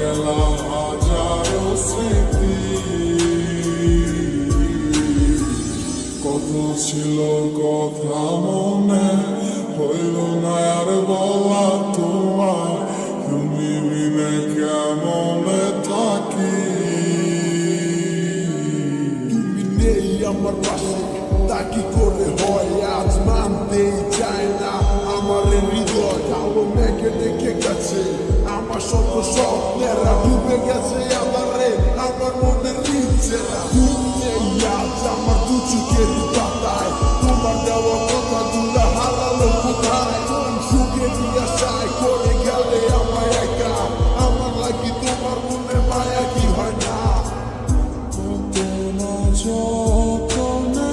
গেলা হাজারো স্মৃতি, কত ছিল কথা মনে হইল না আর বলা তোমার, তুমি বিনে কেমনে থাকি। তুমি নেই আমার পাশে তা কি করে হয়, আজ মানতেই চায় না আমার হৃদয়। আলো মেঘে ডেকে গেছে আমার শত স্বপ্নেরা, ডুবে গেছে আমারে আমার মনের নিচে না। তুমি নেই আজ আমার দু চোখের পাতায়, তোমার দেওয়া কথা তুলে হারালো কোথায়। কোন সুখে আশায় করে গেলে আমায় একা, আমার লাগি তোমার মনে মায়া কি হয় না। কত না যতনে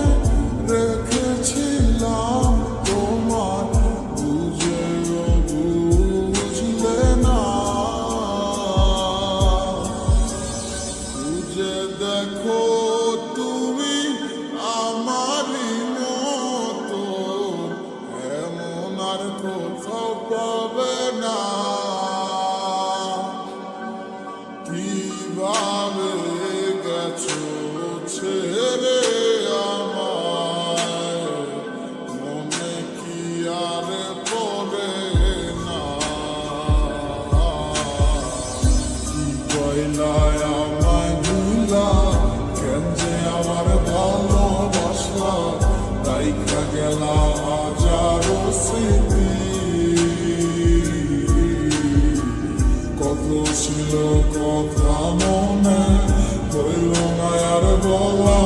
রেখেছিলাম তোমার, বুঝেও বুঝলে না। বুঝে দেখো তুমি আমারই মতো, এমন আর কোথাও পাবে না। কিভাবে গেছো ছেড়ে আমায়, মনে কি আর পড়ে না। কি কইলায় আমায় ভুলা, কেন যে আমার ভালোবাসা, রাইখা গেলা হাজারো স্মৃতি, কত ছিল কথা মনে হইল না আর বলা